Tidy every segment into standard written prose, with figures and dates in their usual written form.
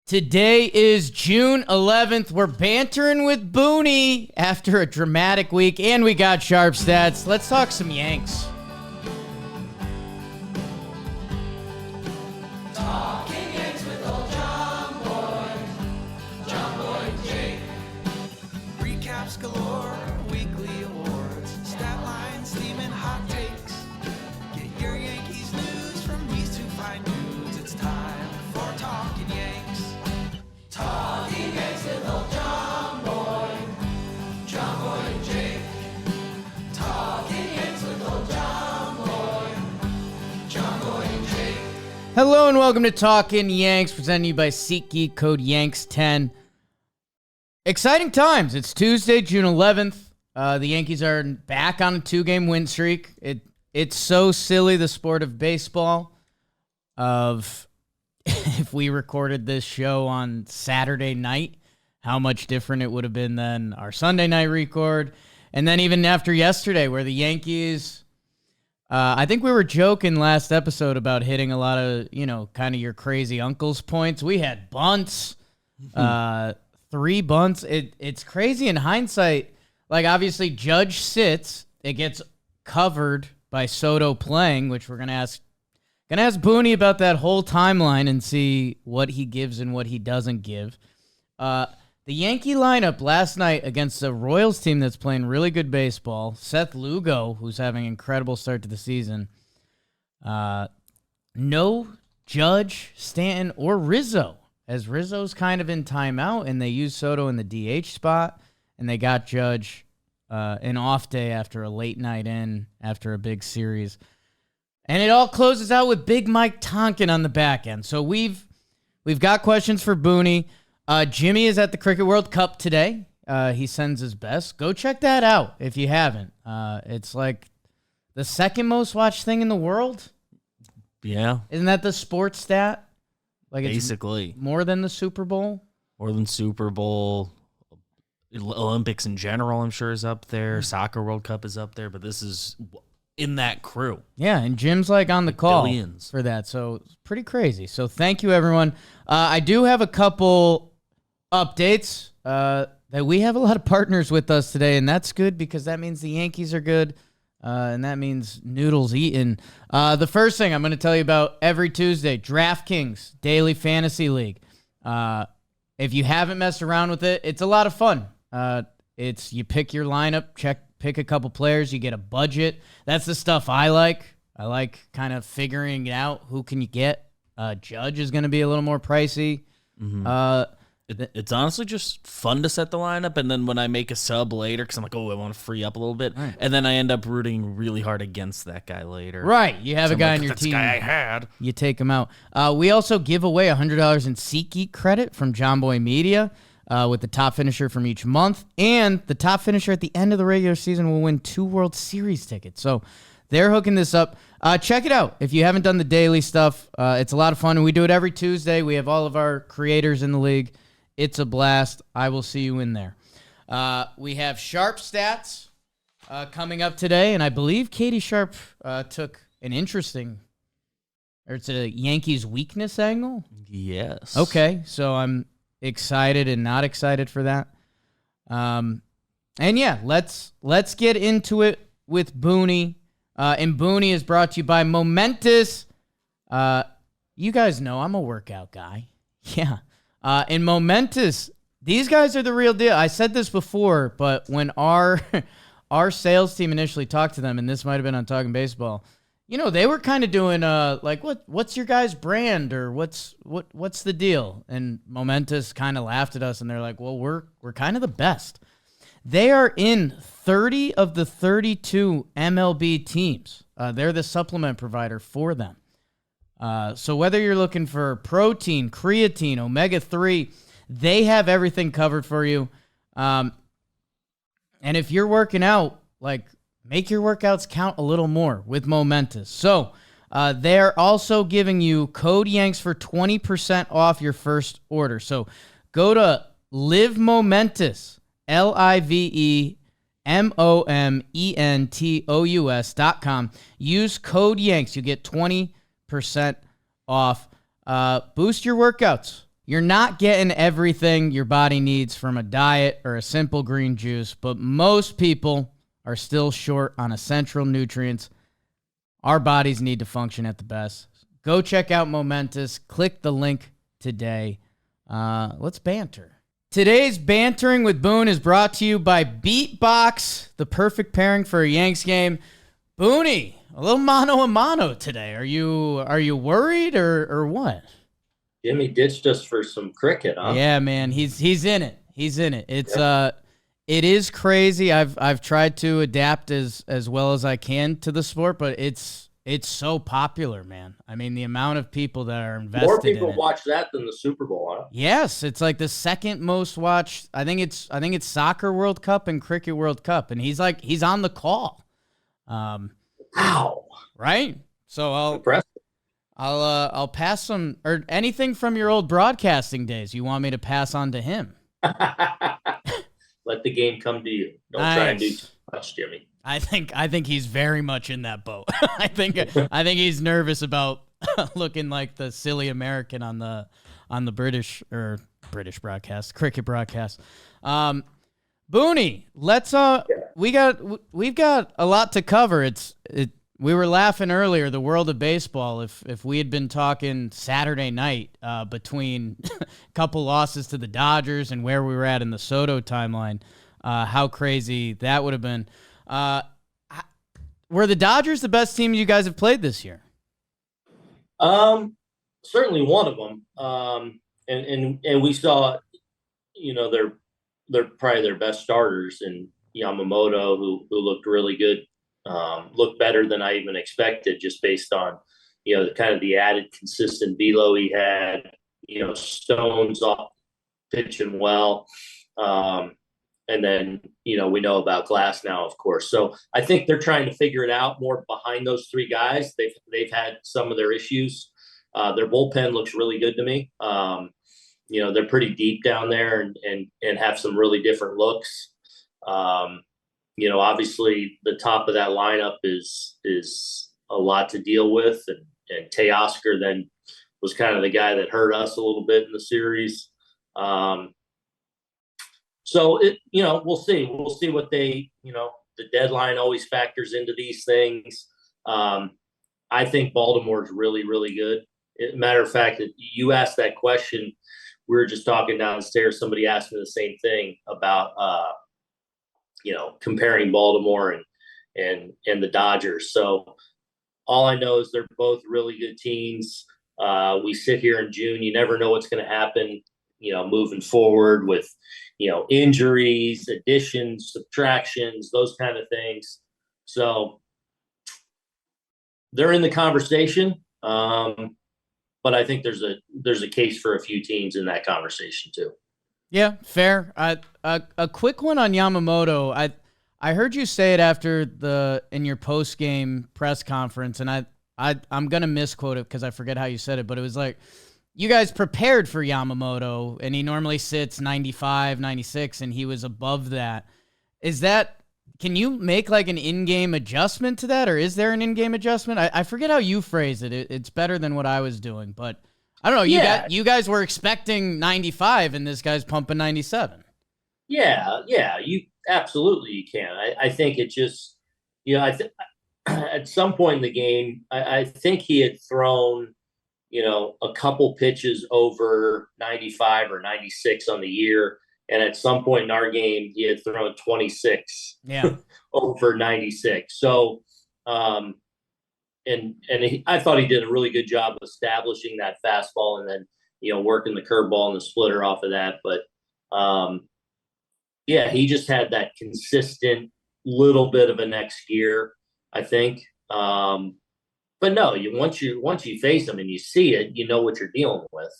Today is June 11th. We're bantering with Boone after a dramatic week, and we got sharp stats. Let's talk some Yanks. Talking Yanks with old Jomboy, Jomboy and Jake. Recaps galore, weekly awards, stat lines, theme and hot takes. Get your Yankees news from these two fine dudes. It's time for Talking Yanks. Talking Yanks with old Jomboy, Jomboy and Jake. Talking Yanks with old Jomboy, Jomboy and Jake. Hello and welcome to Talkin' Yanks, presented to you by SeatGeek, code YANKS10. Exciting times. It's Tuesday, June 11th. The Yankees are back on a 2-game win streak. It's so silly, the sport of baseball, of if we recorded this show on Saturday night, how much different it would have been than our Sunday night record. And then even after yesterday, where the Yankees, I think we were joking last episode about hitting a lot of, kind of your crazy uncle's points. We had bunts, 3 bunts. It's crazy in hindsight. Like, obviously, Judge sits. It gets covered by Soto playing, which we're going to ask Boone about that whole timeline and see what he gives and what he doesn't give. The Yankee lineup last night against the Royals team that's playing really good baseball, Seth Lugo, who's having an incredible start to the season, no Judge, Stanton, or Rizzo, as Rizzo's kind of in timeout, and they used Soto in the DH spot, and they got Judge an off day after a late night in, after a big series. And it all closes out with Big Mike Tonkin on the back end. So we've got questions for Boone. Jimmy is at the Cricket World Cup today. He sends his best. Go check that out if you haven't. It's like the second most watched thing in the world. Yeah. Isn't that the sports stat? Like, basically. It's more than the Super Bowl? More than Super Bowl. Olympics in general, I'm sure, is up there. Soccer World Cup is up there, but this is in that crew. Yeah, and Jim's like on the call billions for that, so it's pretty crazy. So thank you, everyone. I do have a couple updates that we have a lot of partners with us today, and that's good because that means the Yankees are good, and that means noodles eaten. The first thing I'm going to tell you about every Tuesday, DraftKings Daily Fantasy League. If you haven't messed around with it, it's a lot of fun. It's you pick your lineup, pick a couple players, you get a budget. That's the stuff I like. I like kind of figuring out who can you get. Judge is going to be a little more pricey. Mm-hmm. It's honestly just fun to set the lineup, and then when I make a sub later, because I'm like, I want to free up a little bit, right, and then I end up rooting really hard against that guy later. Right. You have a guy on your that's team. The guy I had. You take him out. We also give away $100 in SeatGeek credit from Jomboy Media. With the top finisher from each month, and the top finisher at the end of the regular season will win 2 World Series tickets. So they're hooking this up. Check it out. If you haven't done the daily stuff, it's a lot of fun, and we do it every Tuesday. We have all of our creators in the league. It's a blast. I will see you in there. We have Sharp Stats coming up today, and I believe Katie Sharp took an interesting, or it's a Yankees weakness angle? Yes. Okay, so I'm excited and not excited for that. And yeah, let's get into it with Boone. And Boone is brought to you by Momentous. You guys know I'm a workout guy. Yeah. And Momentous, these guys are the real deal. I said this before, but when our sales team initially talked to them, and this might have been on Talking Baseball, they were kind of doing like, what's your guys' brand, or what's the deal? And Momentous kind of laughed at us, and they're like, well, we're kind of the best. They are in 30 of the 32 MLB teams. They're the supplement provider for them. So whether you're looking for protein, creatine, omega-3, they have everything covered for you. And if you're working out, like, make your workouts count a little more with Momentous. So they're also giving you code Yanks for 20% off your first order. So go to Live Momentous, LiveMomentos.com. Use code Yanks. You get 20% off. Boost your workouts You're not getting everything your body needs from a diet or a simple green juice, but most people are still short on essential nutrients our bodies need to function at the best. Go check out Momentous. Click the link today. Let's banter. Today's Bantering with Boone is brought to you by Beatbox, the perfect pairing for a Yanks game. Boone, a little mano-a-mano today. Are you worried or what? Jimmy ditched us for some cricket, huh? Yeah, man. He's in it. He's in it. It's it is crazy. I've tried to adapt as well as I can to the sport, but it's so popular, man. I mean, the amount of people that are invested More people in it. watch that than the Super Bowl, huh? Yes, it's like the second most watched. I think it's Soccer World Cup and Cricket World Cup, and he's on the call. Wow. Right? So Impressive. I'll pass some or anything from your old broadcasting days you want me to pass on to him. Let the game come to you. Don't try and do too much, Jimmy. I think he's very much in that boat. I think he's nervous about looking like the silly American on the British broadcast, cricket broadcast. Boone, let's we've got a lot to cover. We were laughing earlier, the world of baseball. If we had been talking Saturday night between a couple losses to the Dodgers and where we were at in the Soto timeline, how crazy that would have been. Were the Dodgers the best team you guys have played this year? Certainly one of them. And we saw, they're probably their best starters in Yamamoto, who looked really good. Looked better than I even expected, just based on, the added consistent velo he had. Stone's off pitching well. And then, we know about Glass now, of course. So I think they're trying to figure it out more behind those three guys. They've had some of their issues. Their bullpen looks really good to me. They're pretty deep down there and have some really different looks. Obviously the top of that lineup is a lot to deal with. And Teoscar then was kind of the guy that hurt us a little bit in the series. So we'll see. We'll see what the deadline always factors into these things. I think Baltimore's really, really good. Matter of fact, you asked that question. We were just talking downstairs. Somebody asked me the same thing about, comparing Baltimore and the Dodgers. So all I know is they're both really good teams. We sit here in June. You never know what's going to happen, moving forward with, injuries, additions, subtractions, those kind of things. So they're in the conversation. But I think there's a case for a few teams in that conversation too. Yeah, fair. A quick one on Yamamoto. I heard you say it after in your post game press conference, and I'm gonna misquote it because I forget how you said it, but it was like you guys prepared for Yamamoto, and he normally sits 95, 96, and he was above that. Can you make like an in-game adjustment to that, or is there an in-game adjustment? I forget how you phrase it. It's better than what I was doing, but I don't know. Yeah. You guys were expecting 95, and this guy's pumping 97. Yeah, you absolutely you can. I think it just, at some point in the game, I think he had thrown, a couple pitches over 95 or 96 on the year. And at some point in our game, he had thrown 26 over 96. So, I thought he did a really good job of establishing that fastball and then, working the curveball and the splitter off of that. But, he just had that consistent little bit of a next gear, I think. But no, once you face him and you see it, you know what you're dealing with,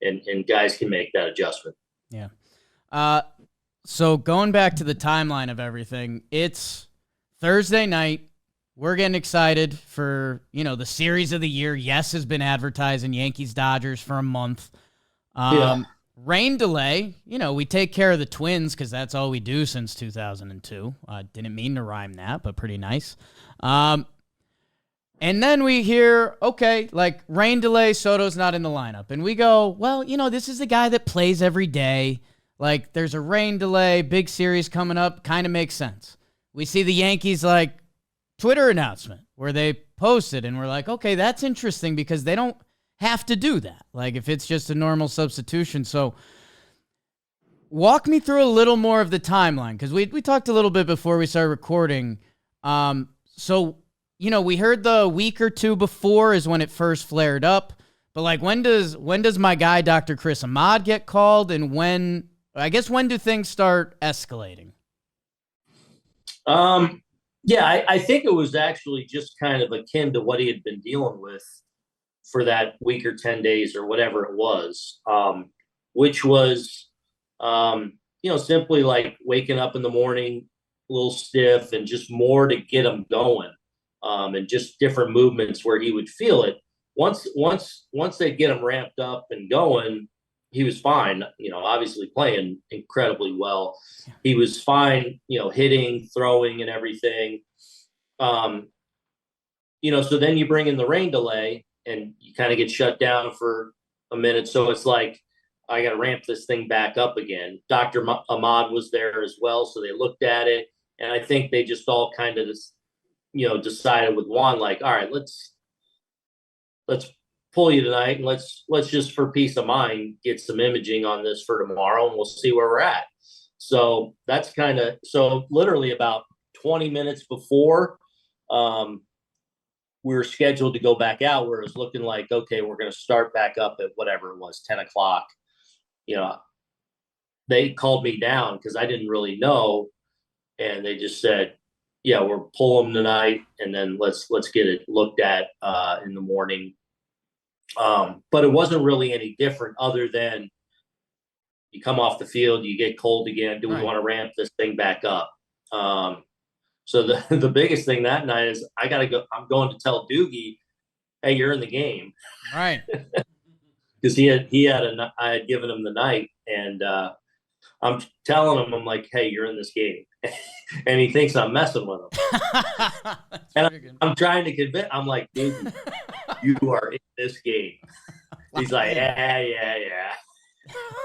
and guys can make that adjustment. Yeah. So going back to the timeline of everything, it's Thursday night. We're getting excited for, the series of the year. Yes has been advertising Yankees Dodgers for a month. Rain delay, we take care of the Twins because that's all we do since 2002. Didn't mean to rhyme that, but pretty nice. And then we hear, okay, like rain delay, Soto's not in the lineup. And we go, well, this is the guy that plays every day. Like, there's a rain delay, big series coming up, kind of makes sense. We see the Yankees, like, Twitter announcement where they posted, and we're like, okay, that's interesting because they don't have to do that. Like, if it's just a normal substitution. So walk me through a little more of the timeline, because we talked a little bit before we started recording. We heard the week or two before is when it first flared up. But, like, when does my guy, Dr. Chris Ahmad, get called, and when do things start escalating? Yeah, I think it was actually just kind of akin to what he had been dealing with for that week or 10 days or whatever it was, which was, simply like waking up in the morning a little stiff and just more to get him going, and just different movements where he would feel it. Once they get him ramped up and going, he was fine, obviously playing incredibly well. He was fine, hitting, throwing and everything. So then you bring in the rain delay and you kind of get shut down for a minute. So it's like, I got to ramp this thing back up again. Dr. Ahmad was there as well. So they looked at it, and I think they just all kind of just, decided with Juan, like, all right, let's pull you tonight, and let's just, for peace of mind, get some imaging on this for tomorrow, and we'll see where we're at. So that's so literally about 20 minutes before we were scheduled to go back out, where it was looking like, okay, we're going to start back up at whatever it was, 10 o'clock. They called me down because I didn't really know, and they just said, yeah, we're pulling them tonight, and then let's get it looked at in the morning. But it wasn't really any different other than you come off the field, you get cold again. Do we want to ramp this thing back up? So the biggest thing that night is I got to go. I'm going to tell Doogie, hey, you're in the game. Right. Because I had given him the night, and I'm telling him, I'm like, hey, you're in this game. And he thinks I'm messing with him. And I'm trying to convince, I'm like, dude, you are in this game. He's like, yeah.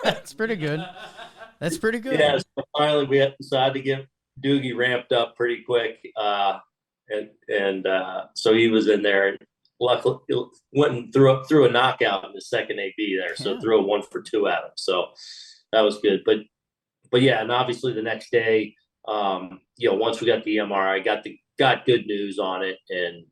That's pretty good. Yeah, so finally we had to get Doogie ramped up pretty quick. So he was in there, and luckily went and threw a knockout in the second AB there. So threw a 1-for-2 at him. So that was good. But yeah, and obviously the next day, once we got the MRI, got good news on it, and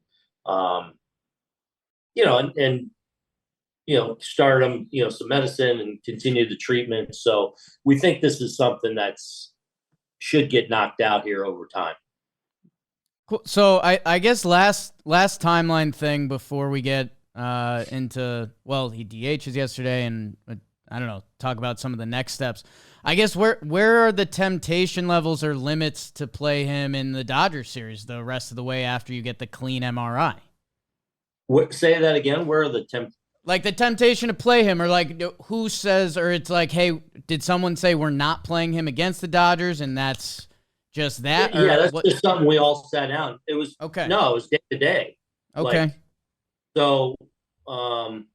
started him, some medicine and continued the treatment. So we think this is something that's should get knocked out here over time. Cool. So I guess last timeline thing before we get into, well, he DHs yesterday, and I don't know, talk about some of the next steps. I guess where are the temptation levels or limits to play him in the Dodgers series the rest of the way after you get the clean MRI? Say that again. Where are the like the temptation to play him, or like who says, or it's like, hey, did someone say we're not playing him against the Dodgers, and that's just that? Yeah, that's just something we all sat down. It was okay. No, it was day to day. Okay. So, and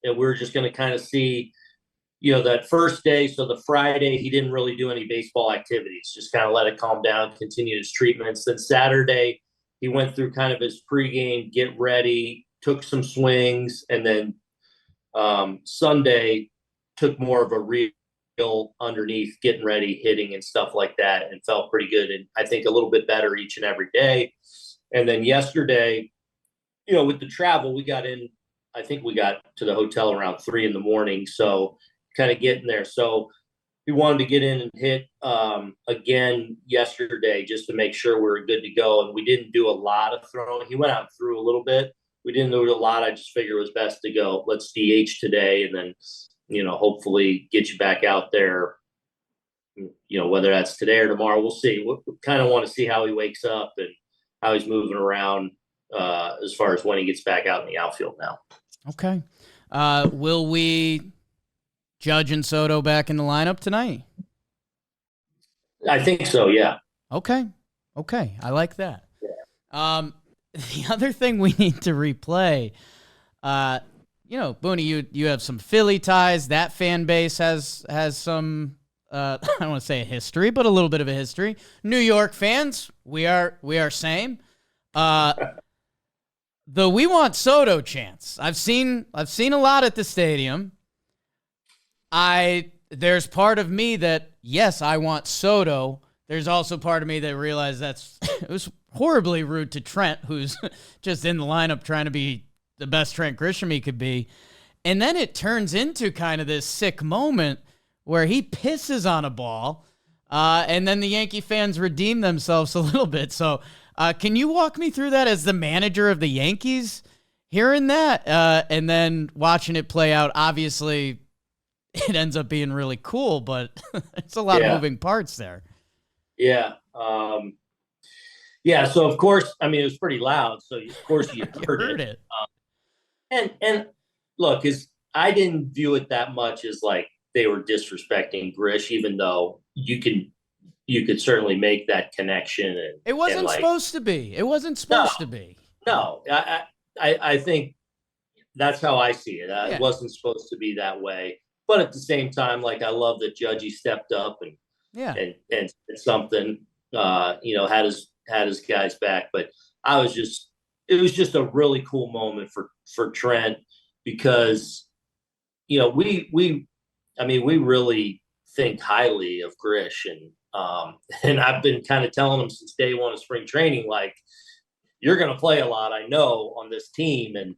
we're just going to kind of see, that first day. So the Friday, he didn't really do any baseball activities, just kind of let it calm down, continue his treatments. Then Saturday, he went through kind of his pregame, get ready, took some swings, and then Sunday took more of a real underneath, getting ready, hitting and stuff like that, and felt pretty good. And I think a little bit better each and every day. And then yesterday, with the travel, I think we got to the hotel around 3 a.m. So kind of getting there. So we wanted to get in and hit again yesterday just to make sure we were good to go. And we didn't do a lot of throwing. He went out and threw a little bit. We didn't do a lot. I just figured it was best to go, let's DH today, and then, hopefully get you back out there, whether that's today or tomorrow. We'll see. We kind of want to see how he wakes up and how he's moving around as far as when he gets back out in the outfield now. Okay. Will we Judge and Soto back in the lineup tonight? I think so, yeah. Okay. I like that. Yeah. the other thing we need to replay, Boone, you have some Philly ties. That fan base has some, I don't want to say a history, but a little bit of a history. New York fans, we are same. The "We Want Soto" chants. I've seen a lot at the stadium. There's part of me that, yes, I want Soto. There's also part of me that realized it was horribly rude to Trent, who's just in the lineup trying to be the best Trent Grisham he could be. And then it turns into kind of this sick moment where he pisses on a ball, and then the Yankee fans redeem themselves a little bit. So can you walk me through that as the manager of the Yankees, hearing that and then watching it play out? Obviously, it ends up being really cool, but it's a lot of moving parts there. Yeah. So of course, I mean, it was pretty loud. So of course you heard it. And look, I didn't view it that much as like they were disrespecting Grish, even though you could certainly make that connection. And it wasn't supposed to be. It wasn't supposed to be. No, I think that's how I see it. It wasn't supposed to be that way. But at the same time, like, I love that Judgy stepped up and said something, had his guys back. But it was just a really cool moment for Trent, because, we really think highly of Grish, and I've been kind of telling him since day one of spring training, like, you're going to play a lot, I know, on this team, and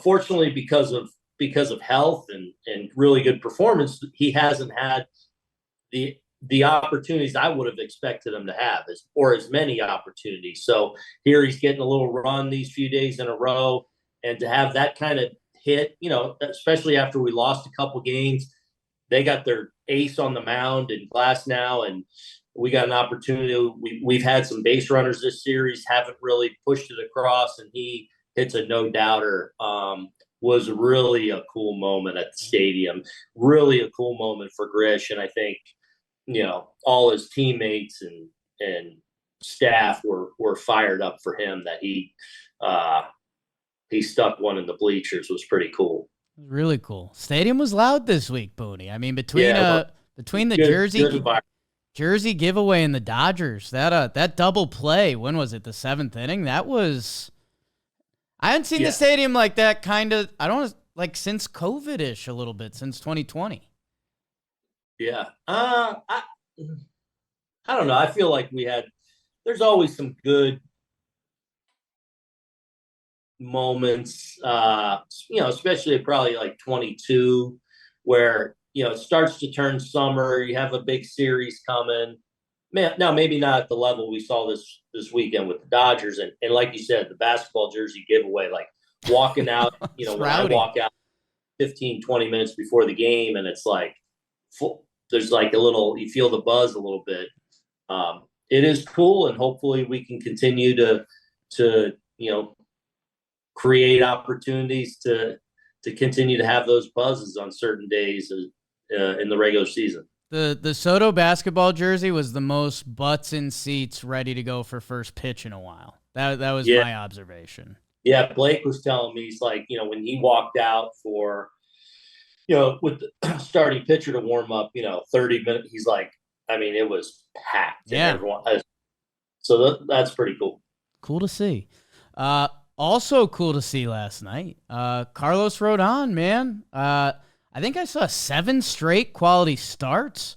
fortunately because of health and really good performance, he hasn't had the opportunities I would have expected him to have, as many opportunities. So here he's getting a little run these few days in a row, and to have that kind of hit, especially after we lost a couple games, they got their ace on the mound in Glass now, and we got an opportunity. We've had some base runners this series, haven't really pushed it across, and he hits a no-doubter. Was really a cool moment at the stadium, really a cool moment for Grish. And I think, all his teammates and staff were fired up for him, that he stuck one in the bleachers. Was pretty cool. Really cool. Stadium was loud this week, Boone. I mean, between the jersey giveaway and the Dodgers, that double play, when was it? The 7th inning? I hadn't seen the stadium like that since COVID-ish a little bit, since 2020. Yeah. I don't know. I feel like there's always some good moments, especially probably like 22, where, it starts to turn summer. You have a big series coming. Now, maybe not at the level we saw this weekend with the Dodgers. And like you said, the basketball jersey giveaway, like walking out, when I walk out 15, 20 minutes before the game, and it's like, there's like you feel the buzz a little bit. It is cool, and hopefully we can continue to create opportunities to continue to have those buzzes on certain days in the regular season. The Soto basketball jersey was the most butts in seats ready to go for first pitch in a while. That was my observation. Yeah, Blake was telling me, he's like, when he walked out for, with the starting pitcher to warm up, 30 minutes, he's like, I mean, it was packed. Yeah. So that's pretty cool. Cool to see. Also cool to see last night, Carlos Rodon, man. I think I saw 7 straight quality starts.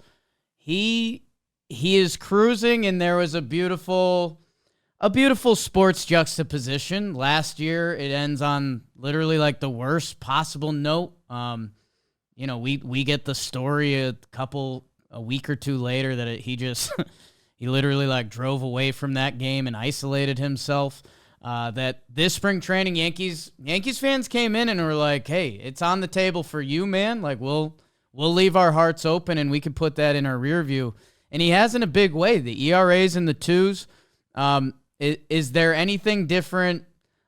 He is cruising, and there was a beautiful sports juxtaposition. Last year, it ends on literally like the worst possible note. We get the story a week or two later that he literally like drove away from that game and isolated himself. That this spring training, Yankees fans came in and were like, "Hey, it's on the table for you, man. Like, we'll leave our hearts open, and we can put that in our rear view." And he has in a big way. The ERAs in the 2s. Is there anything different,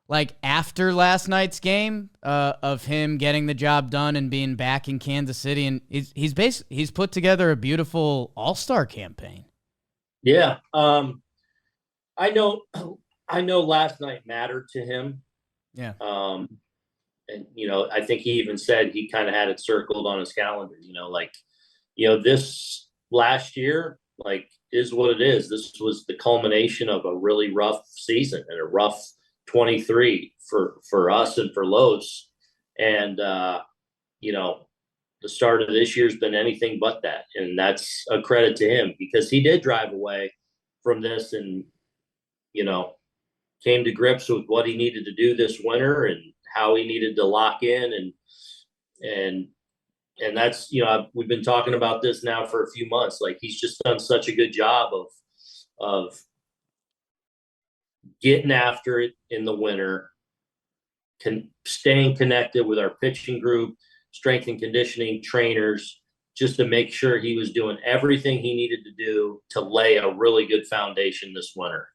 like after last night's game, of him getting the job done and being back in Kansas City? And he's put together a beautiful all-star campaign. Yeah, I know. I know last night mattered to him. Yeah. And, I think he even said he kind of had it circled on his calendar, this last year, is what it is. This was the culmination of a really rough season and a rough 23 for us and for Los. And, the start of this year's been anything but that. And that's a credit to him because he did drive away from this and, came to grips with what he needed to do this winter and how he needed to lock in and that's we've been talking about this now for a few months. Like he's just done such a good job of getting after it in the winter, staying connected with our pitching group, strength and conditioning trainers, just to make sure he was doing everything he needed to do to lay a really good foundation this winter.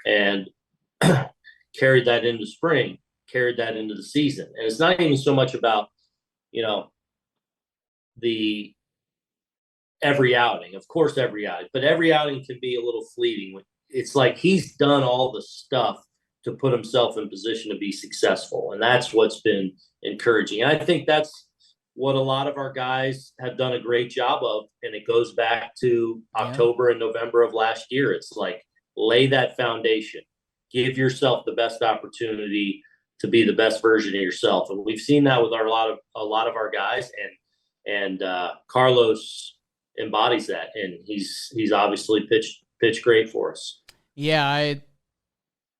And carried that into spring, carried that into the season. And it's not even so much about, the every outing, of course, every outing, but every outing can be a little fleeting. It's like he's done all the stuff to put himself in position to be successful. And that's what's been encouraging. And I think that's what a lot of our guys have done a great job of. And it goes back to October and November of last year. It's like, lay that foundation, give yourself the best opportunity to be the best version of yourself. And we've seen that with a lot of our guys, and Carlos embodies that, and he's obviously pitched great for us. Yeah, I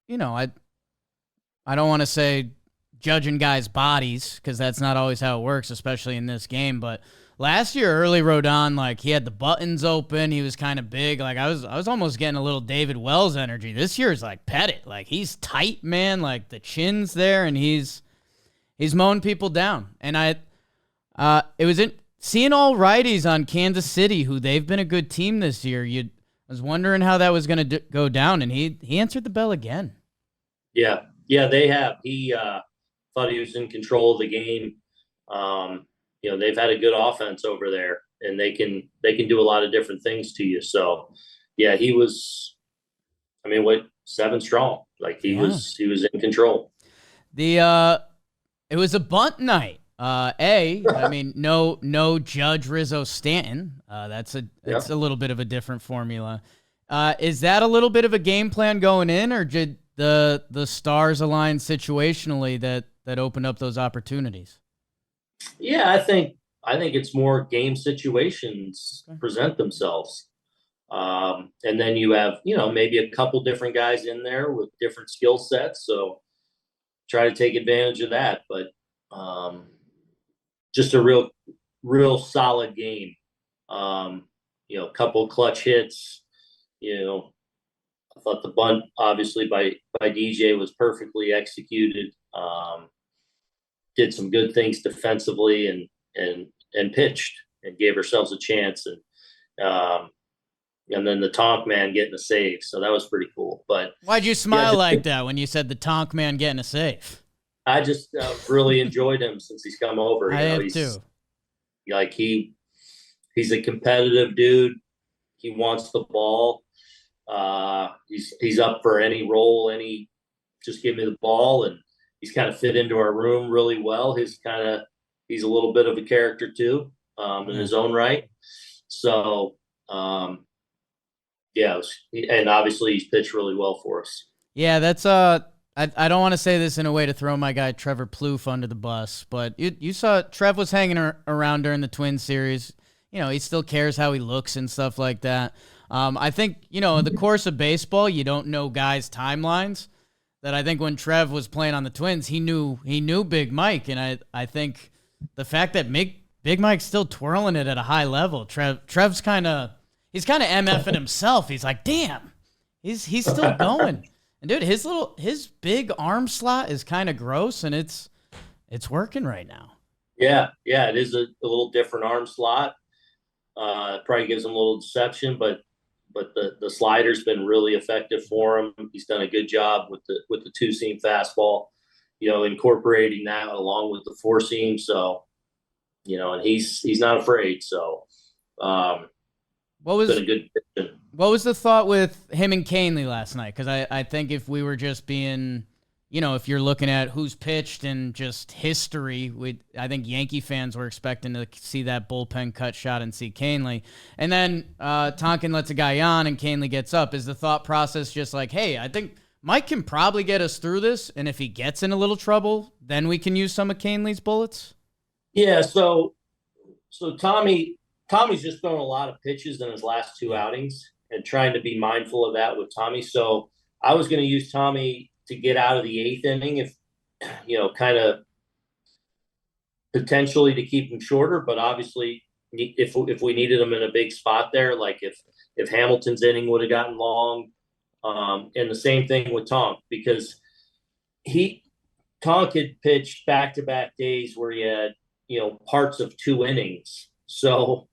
don't want to say judging guys' bodies because that's not always how it works, especially in this game. But last year, early Rodon, he had the buttons open. He was kind of big. I was almost getting a little David Wells energy. This year's Pettit. He's tight, man. The chin's there, and he's mowing people down. And it was seeing all righties on Kansas City, who they've been a good team this year. I was wondering how that was going to go down, and he answered the bell again. Yeah, they have. He thought he was in control of the game. They've had a good offense over there, and they can do a lot of different things to you. So, yeah, he was. 7 strong. He was in control. It was a bunt night. No Judge Rizzo Stanton. That's a little bit of a different formula. Is that a little bit of a game plan going in, or did the stars align situationally that opened up those opportunities? Yeah, I think it's more game situations present themselves. And then you have, maybe a couple different guys in there with different skill sets. So try to take advantage of that. But just a real solid game. A couple clutch hits. I thought the bunt, obviously, by DJ was perfectly executed. Did some good things defensively and pitched and gave ourselves a chance. And then the Tonk man getting a save. So that was pretty cool. But why'd you smile like that when you said the Tonk man getting a save? I just really enjoyed him since he's come over. I have too. He's a competitive dude. He wants the ball. He's up for any role, just give me the ball, and he's kind of fit into our room really well. He's a little bit of a character too, in his own right. So, and obviously he's pitched really well for us. Yeah, that's I don't want to say this in a way to throw my guy Trevor Plouffe under the bus, but you saw Trev was hanging around during the Twins series. He still cares how he looks and stuff like that. I think, in the course of baseball, you don't know guys' timelines. That I think when Trev was playing on the Twins, he knew Big Mike, and I think the fact that Big Mike's still twirling it at a high level, Trev's kind of MFing himself. He's like, damn, he's still going. And dude, his big arm slot is kind of gross, and it's working right now. Yeah, it is a little different arm slot. Probably gives him a little deception, but the slider's been really effective for him. He's done a good job with the 2-seam fastball, incorporating that along with the 4-seam. So, and he's not afraid. So, What was been a good pitcher. What was the thought with him and Canely last night? Because I think if we were just being, if you're looking at who's pitched and just history, I think Yankee fans were expecting to see that bullpen cut shot and see Canely. And then Tonkin lets a guy on and Canely gets up. Is the thought process just like, hey, I think Mike can probably get us through this, and if he gets in a little trouble, then we can use some of Canely's bullets? Yeah, so Tommy's just thrown a lot of pitches in his last two outings and trying to be mindful of that with Tommy. So I was going to use Tommy to get out of the eighth inning if, kind of potentially to keep him shorter, but obviously if we needed him in a big spot there, like if Hamilton's inning would have gotten long, and the same thing with Tonk, because Tonk had pitched back-to-back days where he had, parts of two innings. So,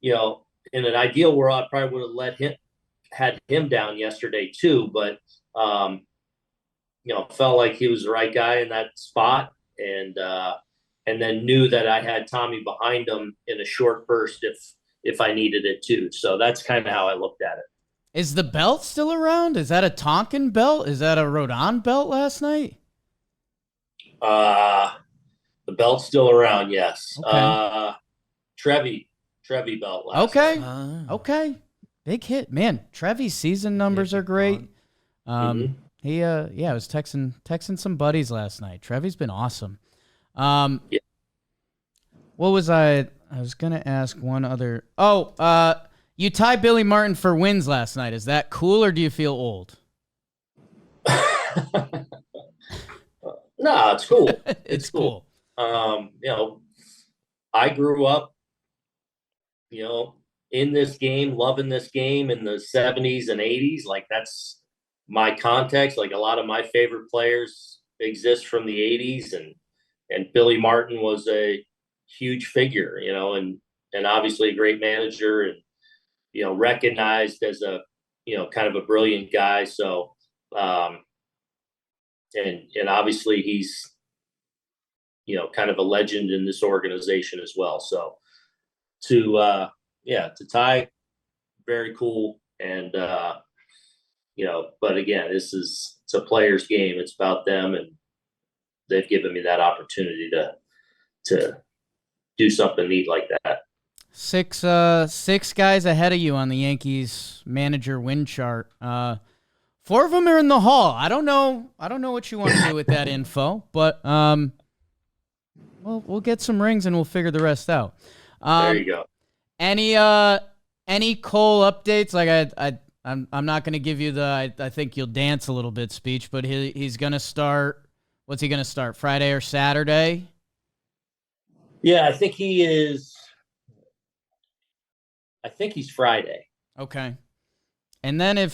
in an ideal world, I probably would have had him down yesterday too, but, felt like he was the right guy in that spot, and then knew that I had Tommy behind him in a short burst if I needed it too. So that's kind of how I looked at it. Is the belt still around? Is that a Tonkin belt? Is that a Rodon belt last night? The belt's still around, yes. Okay. Trevi belt last night. Okay. Big hit. Man, Trevi's season numbers are great. He I was texting some buddies last night. Trevi's been awesome. What was I was gonna ask one other. You tie Billy Martin for wins last night. Is that cool or do you feel old? No, it's cool. It's cool. I grew up, in this game, loving this game in the 70s and 80s. Like, that's my context. Like, a lot of my favorite players exist from the 80s, and Billy Martin was a huge figure, and obviously a great manager, and recognized as a kind of a brilliant guy. So and obviously he's kind of a legend in this organization as well. So to tie, very cool. And but again, it's a player's game. It's about them, and they've given me that opportunity to do something neat like that. Six guys ahead of you on the Yankees manager win chart. 4 of them are in the Hall. I don't know what you want to do with that info, but we'll get some rings and we'll figure the rest out. There you go. Any Cole updates? Like I'm not going to give you the I think you'll dance a little bit speech, but he's going to start. What's he going to start? Friday or Saturday? Yeah, I think he's Friday. Okay. And then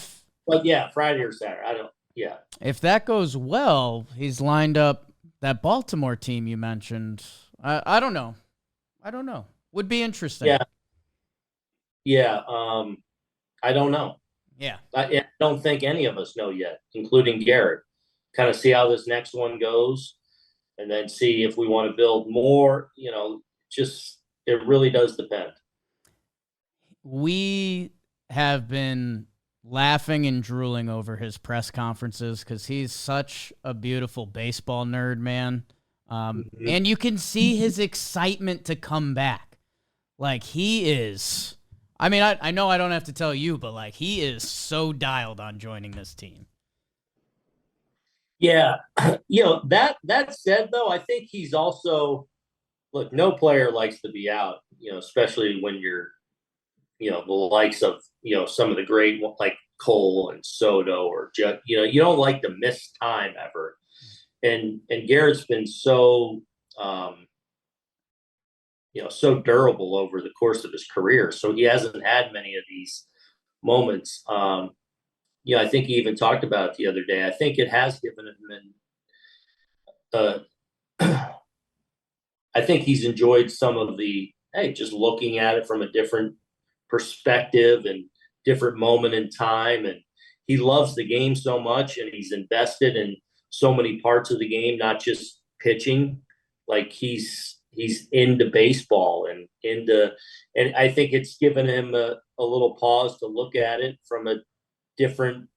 Friday or Saturday. If that goes well, he's lined up that Baltimore team you mentioned. I don't know. Would be interesting. Yeah. I don't know. Yeah. I don't think any of us know yet, including Gerrit. Kind of see how this next one goes, and then see if we want to build more. It really does depend. We have been laughing and drooling over his press conferences because he's such a beautiful baseball nerd, man. And you can see his excitement to come back. Like, he is. I mean, I know I don't have to tell you, but like, he is so dialed on joining this team. Yeah. That said, though, I think he's also, look, no player likes to be out, especially when you're, the likes of, some of the great, like Cole and Soto, or you don't like to miss time ever. And Gerrit's been so, so durable over the course of his career. So he hasn't had many of these moments. I think he even talked about it the other day. I think it has given him I think he's enjoyed some of just looking at it from a different perspective and different moment in time. And he loves the game so much, and he's invested in so many parts of the game, not just pitching. Like, he's he's into baseball and I think it's given him a little pause to look at it from a different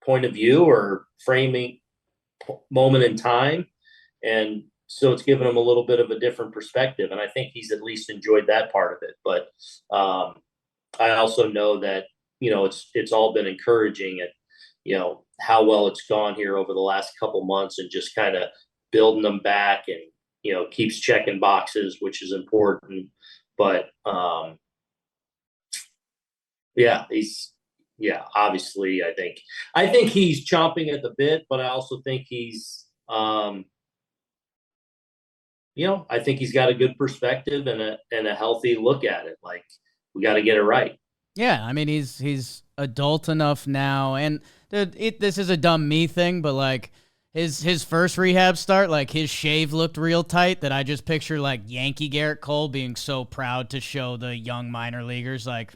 point of view or framing moment in time. And so it's given him a little bit of a different perspective. And I think he's at least enjoyed that part of it. But I also know that, it's all been encouraging at, how well it's gone here over the last couple months and just kind of building them back and, keeps checking boxes, which is important. But obviously I think he's chomping at the bit, but I also think he's, I think he's got a good perspective and a healthy look at it. Like, we got to get it right. Yeah, I mean, he's adult enough now, and this is a dumb me thing, but like his first rehab start, like his shave looked real tight. That I just picture like Yankee Gerrit Cole being so proud to show the young minor leaguers, like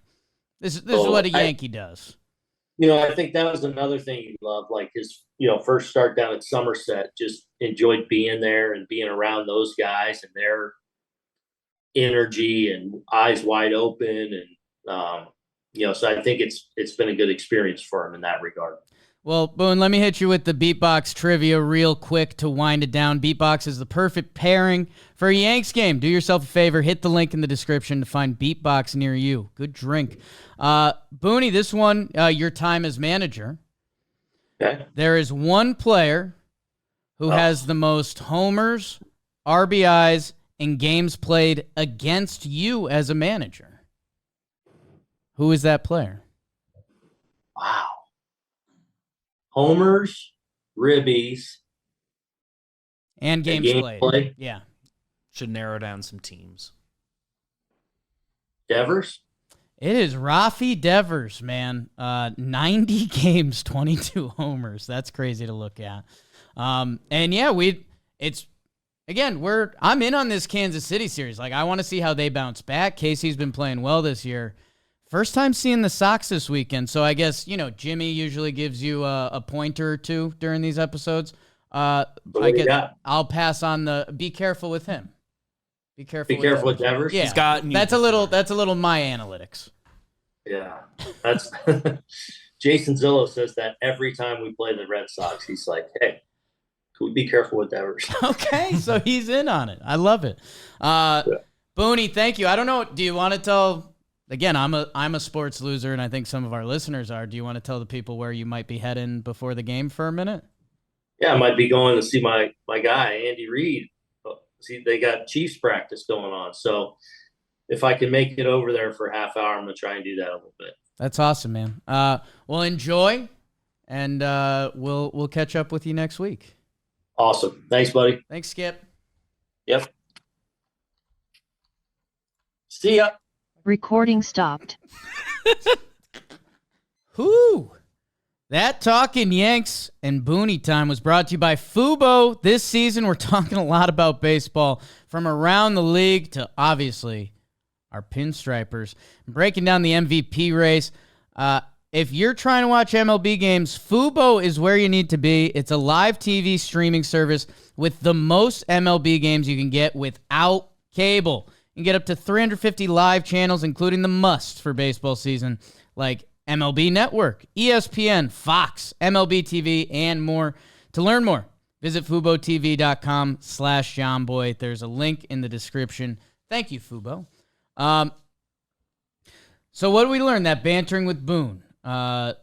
this is what a Yankee does. I think that was another thing he loved, like his first start down at Somerset. Just enjoyed being there and being around those guys and their energy and eyes wide open and. So I think it's been a good experience for him in that regard. Well, Boone, let me hit you with the Beatbox trivia real quick to wind it down. Beatbox is the perfect pairing for a Yanks game. Do yourself a favor, hit the link in the description to find Beatbox near you. Good drink. Booney, this one, your time as manager. Okay. There is one player who has the most homers, RBIs, and games played against you as a manager. Who is that player? Wow. Homers, ribbies, and games played. Yeah. Should narrow down some teams. Devers? It is Rafi Devers, man. 90 games, 22 homers. That's crazy to look at. And yeah, I'm in on this Kansas City series. Like, I want to see how they bounce back. Casey's been playing well this year. First time seeing the Sox this weekend, so I guess, Jimmy usually gives you a pointer or two during these episodes. I'll pass on be careful with him. Be careful with Devers. Yeah, that's a little my analytics. Yeah, that's Jason Zillow says that every time we play the Red Sox. He's like, hey, could we be careful with Devers? Okay, so he's in on it. I love it. Booney, thank you. I don't know, do you want to tell... Again, I'm a sports loser, and I think some of our listeners are. Do you want to tell the people where you might be heading before the game for a minute? Yeah, I might be going to see my guy, Andy Reid. See, they got Chiefs practice going on. So if I can make it over there for a half hour, I'm going to try and do that a little bit. That's awesome, man. Well, enjoy, and we'll catch up with you next week. Awesome. Thanks, buddy. Thanks, Skip. Yep. See ya. Recording stopped. Whoo! That Talkin' Yanks and Booney time was brought to you by Fubo. This season, we're talking a lot about baseball, from around the league to, obviously, our pinstripers. Breaking down the MVP race. If you're trying to watch MLB games, Fubo is where you need to be. It's a live TV streaming service with the most MLB games you can get without cable. You can get up to 350 live channels, including the must for baseball season, like MLB Network, ESPN, Fox, MLB TV, and more. To learn more, visit FuboTV.com/Jomboy. There's a link in the description. Thank you, Fubo. So what did we learn? That bantering with Boone, that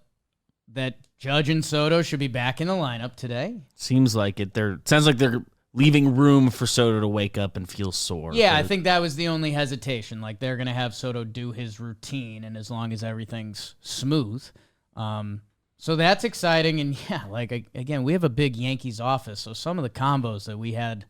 Judge and Soto should be back in the lineup today. Seems like it. Sounds like they're leaving room for Soto to wake up and feel sore. Yeah, I think that was the only hesitation. Like, they're going to have Soto do his routine, and as long as everything's smooth. So that's exciting. And, yeah, like, again, we have a big Yankees office, so some of the combos that we had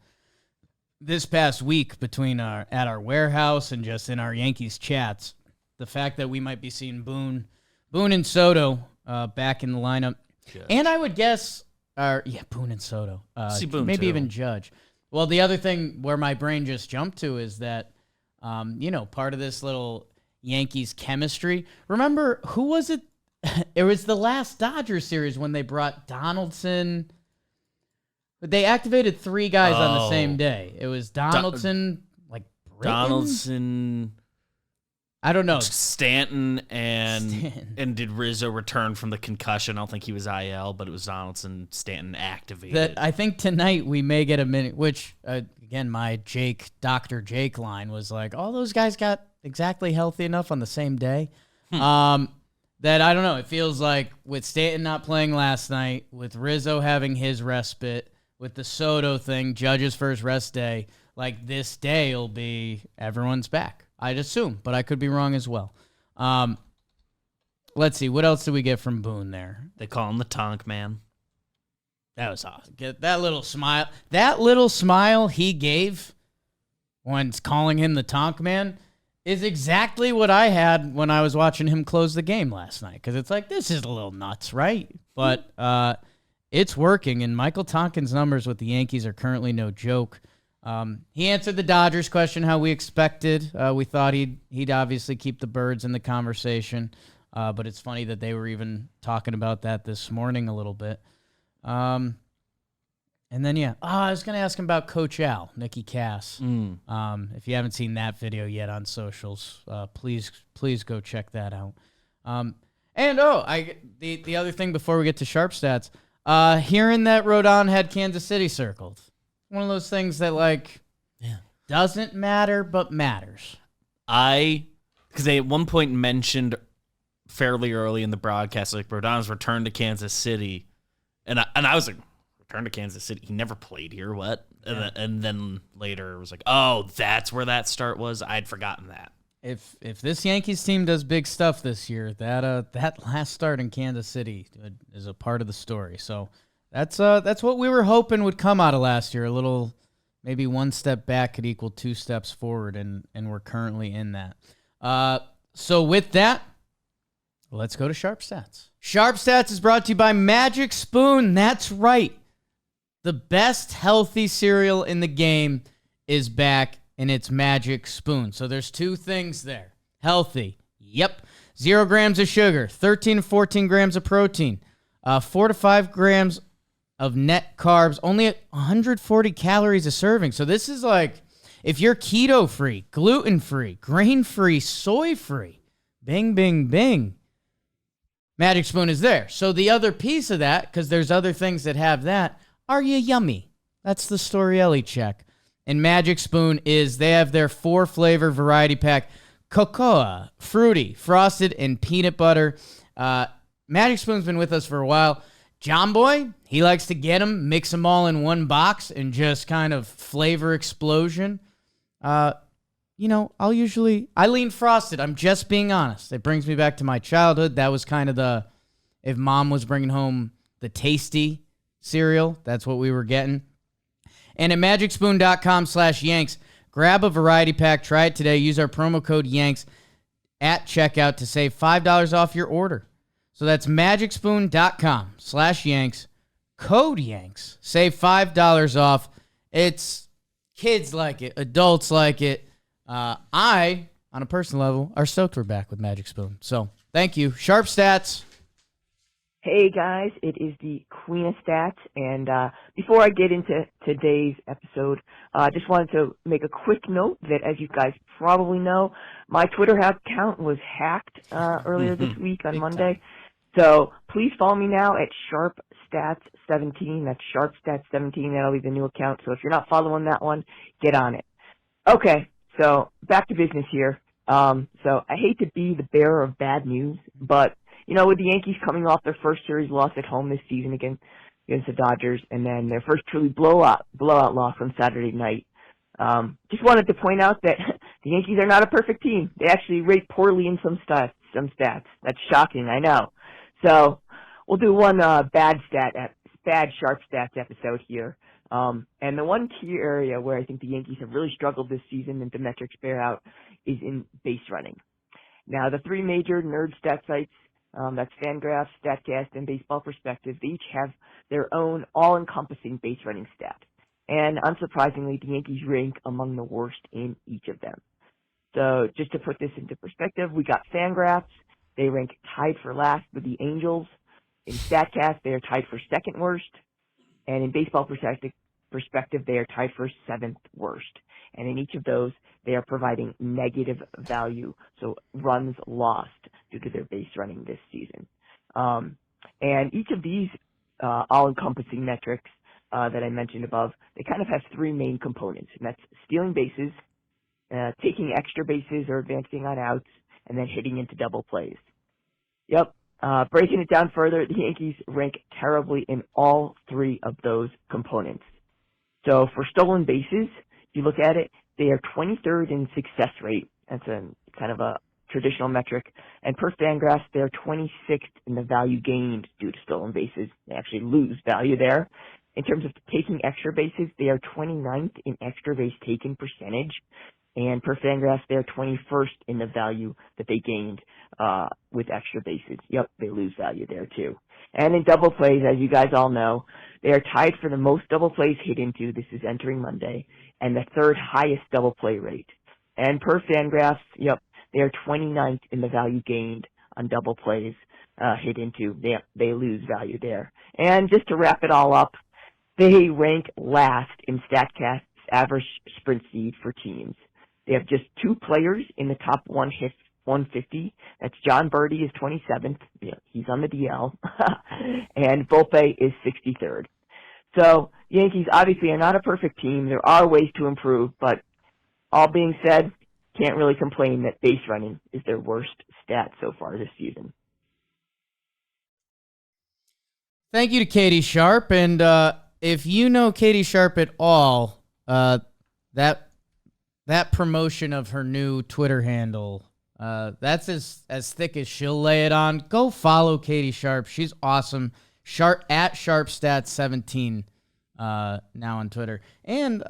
this past week between at our warehouse and just in our Yankees chats, the fact that we might be seeing Boone and Soto back in the lineup. Judge. And I would guess... Boone and Soto. See Boone maybe too. even Judge. Well, the other thing where my brain just jumped to is that, part of this little Yankees chemistry. Remember, who was it? It was the last Dodgers series when they brought Donaldson. But they activated 3 guys on the same Oh. day. It was Donaldson, Britton? Donaldson, I don't know. Stanton, Stanton. and did Rizzo return from the concussion? I don't think he was IL, but it was Donaldson, Stanton activated. That I think tonight we may get a minute, which, again, my Dr. Jake line was like, all those guys got exactly healthy enough on the same day. That I don't know. It feels like with Stanton not playing last night, with Rizzo having his respite, with the Soto thing, Judge's first rest day, like this day will be everyone's back. I'd assume, but I could be wrong as well. Let's see. What else did we get from Boone there? They call him the Tonk Man. That was awesome. Get that little smile. That little smile he gave when calling him the Tonk Man is exactly what I had when I was watching him close the game last night. Because it's like, this is a little nuts, right? But it's working, and Michael Tonkin's numbers with the Yankees are currently no joke. He answered the Dodgers question how we expected. We thought he'd obviously keep the Birds in the conversation, but it's funny that they were even talking about that this morning a little bit. And then, I was going to ask him about Coach Al, Nicky Cass. If you haven't seen that video yet on socials, please go check that out. The other thing before we get to Sharp Stats, hearing that Rodon had Kansas City circled. One of those things that, doesn't matter, but matters. Because they at one point mentioned fairly early in the broadcast, Rodon's return to Kansas City. And I was like, return to Kansas City? He never played here, what? Yeah. And then later it was like, oh, that's where that start was? I'd forgotten that. If this Yankees team does big stuff this year, that last start in Kansas City is a part of the story. So that's what we were hoping would come out of last year. A little, maybe one step back could equal 2 steps forward, and we're currently in that. So with that, let's go to Sharp Stats. Sharp Stats is brought to you by Magic Spoon. That's right. The best healthy cereal in the game is back, and it's Magic Spoon. So there's 2 things there. Healthy. Yep. 0 grams of sugar, 13 to 14 grams of protein, 4 to 5 grams of net carbs, only at 140 calories a serving. So this is like, if you're keto-free, gluten-free, grain-free, soy-free, bing, bing, bing, Magic Spoon is there. So the other piece of that, because there's other things that have that, are you yummy? That's the Storielli check. And Magic Spoon they have their 4-flavor variety pack, cocoa, fruity, frosted, and peanut butter. Magic Spoon's been with us for a while. Jomboy, he likes to get them, mix them all in one box, and just kind of flavor explosion. I lean frosted. I'm just being honest. It brings me back to my childhood. That was kind of if mom was bringing home the tasty cereal, that's what we were getting. And at magicspoon.com/Yanks, grab a variety pack, try it today. Use our promo code Yanks at checkout to save $5 off your order. So that's magicspoon.com/Yanks, code Yanks, save $5 off. It's kids like it, adults like it. I, on a personal level, are stoked we're back with Magic Spoon. So thank you. Sharp Stats. Hey guys, it is the Queen of Stats, and before I get into today's episode, I just wanted to make a quick note that, as you guys probably know, my Twitter account was hacked earlier this week on Monday. So please follow me now at SharpStats17. That's SharpStats17. That'll be the new account. So if you're not following that one, get on it. Okay, so back to business here. So I hate to be the bearer of bad news, but with the Yankees coming off their first series loss at home this season against the Dodgers, and then their first truly blowout loss on Saturday night, just wanted to point out that the Yankees are not a perfect team. They actually rate poorly in some stats. That's shocking, I know. So we'll do one bad Sharp Stats episode here. And the one key area where I think the Yankees have really struggled this season and the metrics bear out is in base running. Now, the 3 major nerd stat sites, that's Fangraphs, StatCast, and Baseball Perspective, they each have their own all-encompassing base running stat. And unsurprisingly, the Yankees rank among the worst in each of them. So just to put this into perspective, we got Fangraphs. They rank tied for last with the Angels. In StatCast, they are tied for second worst. And in baseball perspective, they are tied for 7th worst. And in each of those, they are providing negative value, so runs lost due to their base running this season. And each of these all-encompassing metrics that I mentioned above, they kind of have 3 main components, and that's stealing bases, taking extra bases or advancing on outs, and then hitting into double plays. Yep. Breaking it down further, the Yankees rank terribly in all 3 of those components. So for stolen bases, if you look at it, they are 23rd in success rate. That's a kind of a traditional metric. And per Fangraphs, they're 26th in the value gained due to stolen bases. They actually lose value there. In terms of taking extra bases, they are 29th in extra base taken percentage. And per Fangraphs, they're 21st in the value that they gained with extra bases. Yep, they lose value there too. And in double plays, as you guys all know, they are tied for the most double plays hit into. This is entering Monday, and the 3rd highest double play rate. And per Fangraphs, yep, they are 29th in the value gained on double plays hit into. They lose value there. And just to wrap it all up, they rank last in StatCast's average sprint speed for teams. They have just 2 players in the top 150. That's John Birdie is 27th. Yeah, he's on the DL. And Volpe is 63rd. So Yankees obviously are not a perfect team. There are ways to improve, but all being said, can't really complain that base running is their worst stat so far this season. Thank you to Katie Sharp. And if you know Katie Sharp at all, that promotion of her new Twitter handle, that's as thick as she'll lay it on. Go follow Katie Sharp. She's awesome. At SharpStats17 now on Twitter. And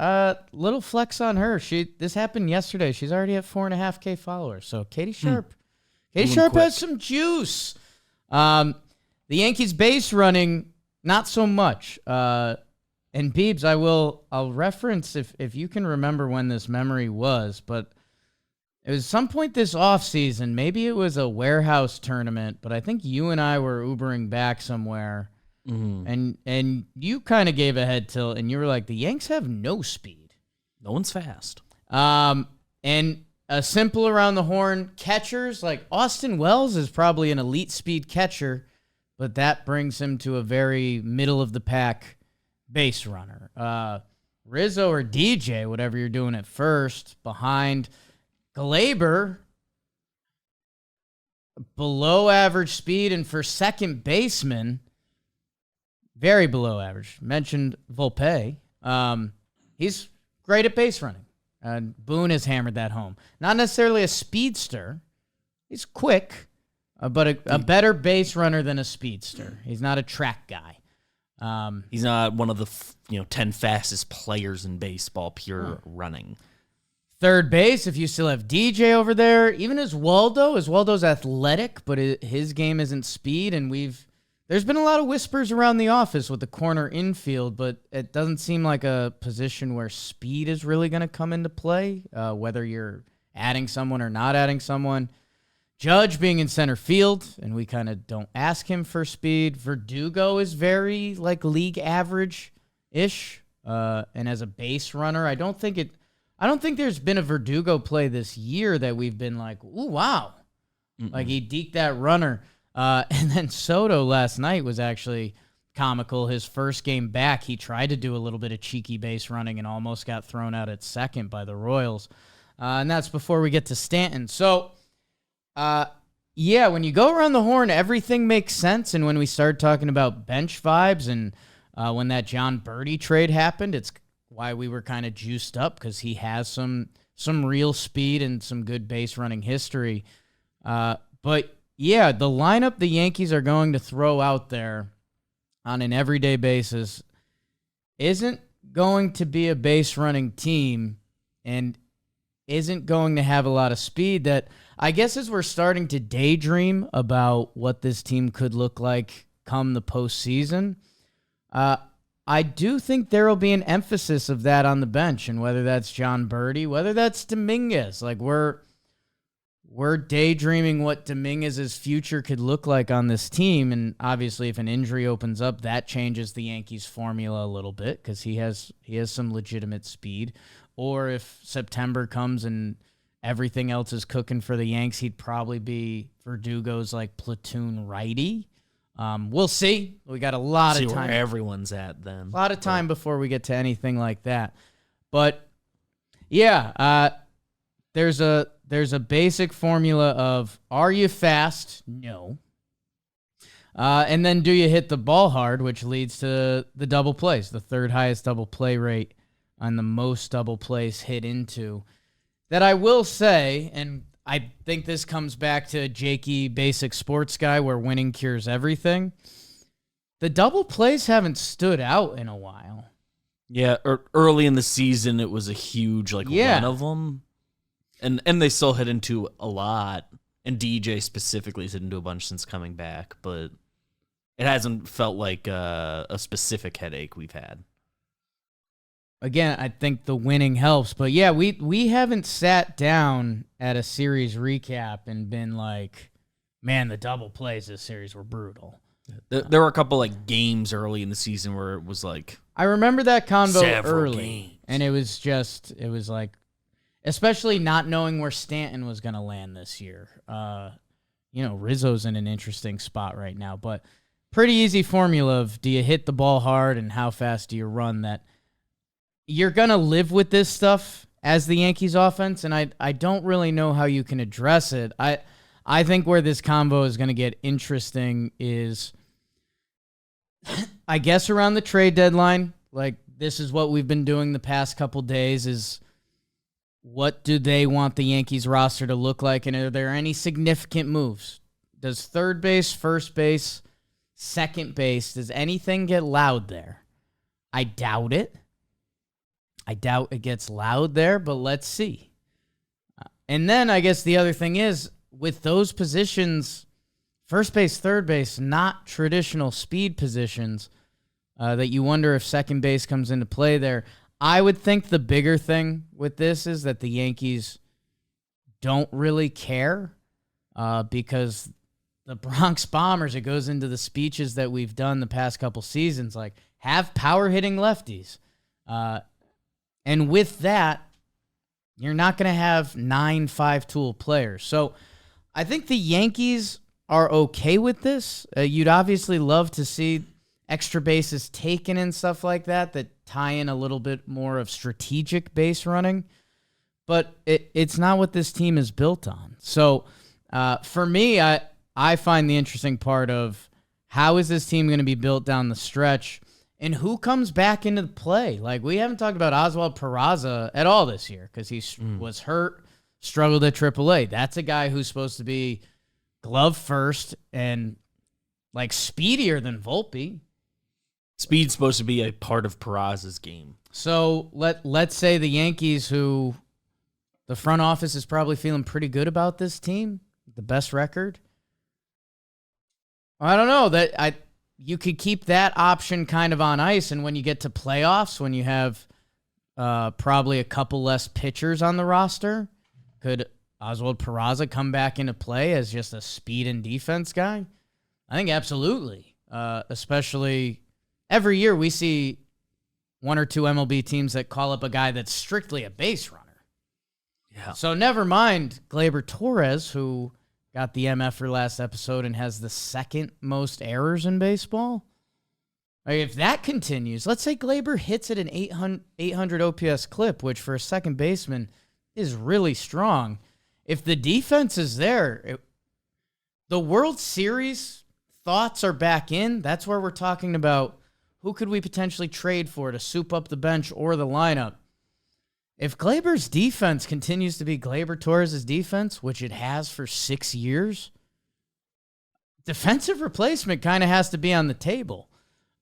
little flex on her. This happened yesterday. She's already at 4.5K followers. So Katie Sharp. Katie Sharp has some juice. The Yankees base running, not so much. And Beebs, I'll reference if you can remember when this memory was, but it was some point this offseason. Maybe it was a warehouse tournament, but I think you and I were Ubering back somewhere, and you kind of gave a head tilt, and you were like, the Yanks have no speed. No one's fast. And a simple around the horn catchers, like Austin Wells is probably an elite speed catcher, but that brings him to a very middle of the pack base runner. Rizzo or DJ, whatever you're doing at first, behind. Glaber, below average speed, and for second baseman, very below average. Mentioned Volpe. He's great at base running. Boone has hammered that home. Not necessarily a speedster. He's quick, but a better base runner than a speedster. He's not a track guy. He's not one of the 10 fastest players in baseball, pure running. Third base, if you still have DJ over there, even Waldo's athletic, but his game isn't speed, and there's been a lot of whispers around the office with the corner infield, but it doesn't seem like a position where speed is really going to come into play, whether you're adding someone or not adding someone. Judge being in center field, and we kind of don't ask him for speed. Verdugo is very league average-ish, and as a base runner, I don't think there's been a Verdugo play this year that we've been like, ooh, wow. Mm-mm. Like he deked that runner. And then Soto last night was actually comical. His first game back, he tried to do a little bit of cheeky base running and almost got thrown out at second by the Royals. And that's before we get to Stanton. So, when you go around the horn, everything makes sense. And when we started talking about bench vibes and when that John Birdie trade happened, it's why we were kind of juiced up, because he has some real speed and some good base running history. But yeah, the lineup the Yankees are going to throw out there on an everyday basis isn't going to be a base running team and isn't going to have a lot of speed. That I guess as we're starting to daydream about what this team could look like come the postseason, I do think there will be an emphasis of that on the bench, and whether that's John Birdie, whether that's Dominguez, we're we're daydreaming what Dominguez's future could look like on this team. And obviously, if an injury opens up, that changes the Yankees' formula a little bit because he has some legitimate speed. Or if September comes and everything else is cooking for the Yanks, he'd probably be Verdugo's like platoon righty. We'll see. We got a lot of time. Where everyone's at then. A lot of time before we get to anything like that. But yeah, there's a basic formula of, are you fast? No. And then do you hit the ball hard, which leads to the double plays, the third highest double play rate on the most double plays hit into. That I will say, and I think this comes back to Jakey basic sports guy where winning cures everything. The double plays haven't stood out in a while. Yeah, early in the season, it was a huge run of them. And they still hit into a lot. And DJ specifically has hit into a bunch since coming back. But it hasn't felt like a specific headache we've had. Again, I think the winning helps. But yeah, we haven't sat down at a series recap and been like, man, the double plays this series were brutal. There were a couple games early in the season where it was like, I remember that convo early, games. And it was like, especially not knowing where Stanton was going to land this year. Rizzo's in an interesting spot right now, but pretty easy formula of do you hit the ball hard and how fast do you run that you're going to live with this stuff as the Yankees offense, and I don't really know how you can address it. I think where this combo is going to get interesting is, I guess, around the trade deadline. Like, this is what we've been doing the past couple days is what do they want the Yankees roster to look like, and are there any significant moves? Does third base, first base, second base, does anything get loud there? I doubt it. I doubt it gets loud there, but let's see. And then I guess the other thing is, with those positions, first base, third base, not traditional speed positions, that you wonder if second base comes into play there. I would think the bigger thing with this is that the Yankees don't really care because the Bronx Bombers, it goes into the speeches that we've done the past couple seasons, like, have power-hitting lefties. And with that, you're not going to have 9 5-tool players. So I think the Yankees are okay with this. You'd obviously love to see extra bases taken and stuff like that tie in a little bit more of strategic base running. But it's not what this team is built on. So for me, I find the interesting part of how is this team going to be built down the stretch and who comes back into the play. Like, we haven't talked about Oswald Peraza at all this year because he was hurt, struggled at AAA. That's a guy who's supposed to be glove first and speedier than Volpe. Speed's supposed to be a part of Peraza's game. So let's say the Yankees, who the front office is probably feeling pretty good about this team, the best record. I don't know you could keep that option kind of on ice, and when you get to playoffs, when you have probably a couple less pitchers on the roster, could Oswald Peraza come back into play as just a speed and defense guy? I think absolutely. Especially every year we see one or two MLB teams that call up a guy that's strictly a base runner. Yeah. So never mind Gleyber Torres, who got the MF for last episode and has the second most errors in baseball. If that continues, let's say Gleyber hits at an 800 OPS clip, which for a second baseman is really strong. If the defense is there, the World Series thoughts are back in. That's where we're talking about who could we potentially trade for to soup up the bench or the lineup. If Gleyber's defense continues to be Gleyber Torres' defense, which it has for 6 years, defensive replacement kind of has to be on the table.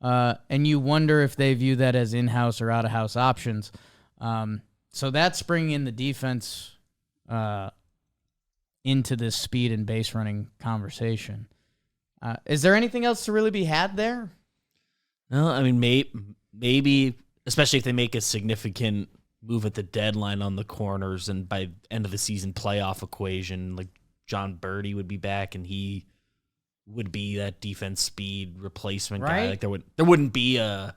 And you wonder if they view that as in-house or out-of-house options. So that's bringing in the defense into this speed and base running conversation. Is there anything else to really be had there? No, I mean, maybe, especially if they make a significant move at the deadline on the corners, and by end of the season playoff equation, like John Birdie would be back, and he would be that defense speed replacement guy. Right. Like there wouldn't be an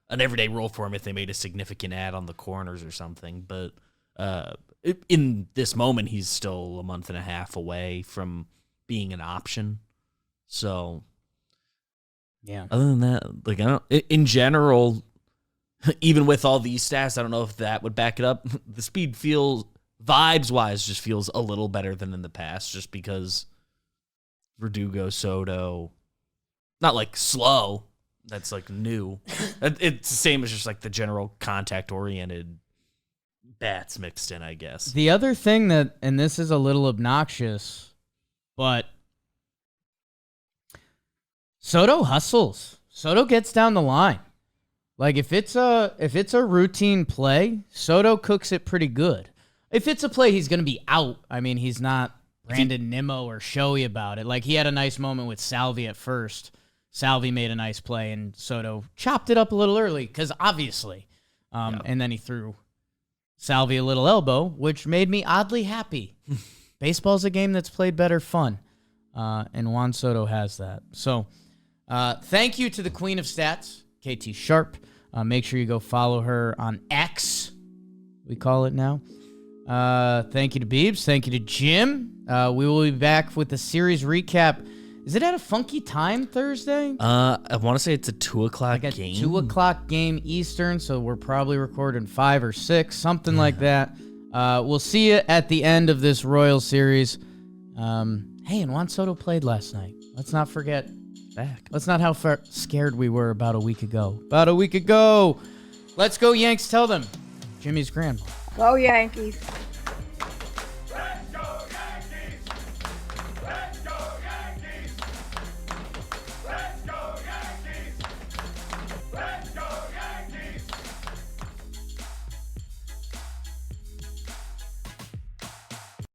everyday role for him if they made a significant add on the corners or something. But in this moment, he's still a month and a half away from being an option. So Yeah. other than that, like I don't. In general, even with all these stats, I don't know if that would back it up. The speed feels vibes-wise just feels a little better than in the past, just because Verdugo, Soto, not like slow. That's like new. It's the same as just like the general contact-oriented bats mixed in, I guess. The other thing that, and this is a little obnoxious, but Soto hustles. Soto gets down the line. Like if it's a routine play, Soto cooks it pretty good. If it's a play he's going to be out, I mean, he's not Brandon Nimmo or showy about it. Like he had a nice moment with Salvi at first. Salvi made a nice play, and Soto chopped it up a little early because obviously. And then he threw Salvi a little elbow, which made me oddly happy. Baseball's a game that's played better fun, and Juan Soto has that. So thank you to the Queen of Stats, KT Sharp. Make sure you go follow her on X, we call it now. Thank you to Beebs. Thank you to Jim. We will be back with the series recap. Is it at a funky time Thursday? I want to say it's a 2:00 game. 2:00 game Eastern, so we're probably recording 5 or 6, something like that. We'll see you at the end of this Royal Series. Hey, and Juan Soto played last night. Let's not forget. Back. Let's not how scared we were about a week ago. Let's go, Yanks. Tell them. Jimmy's grandma. Go Yankees.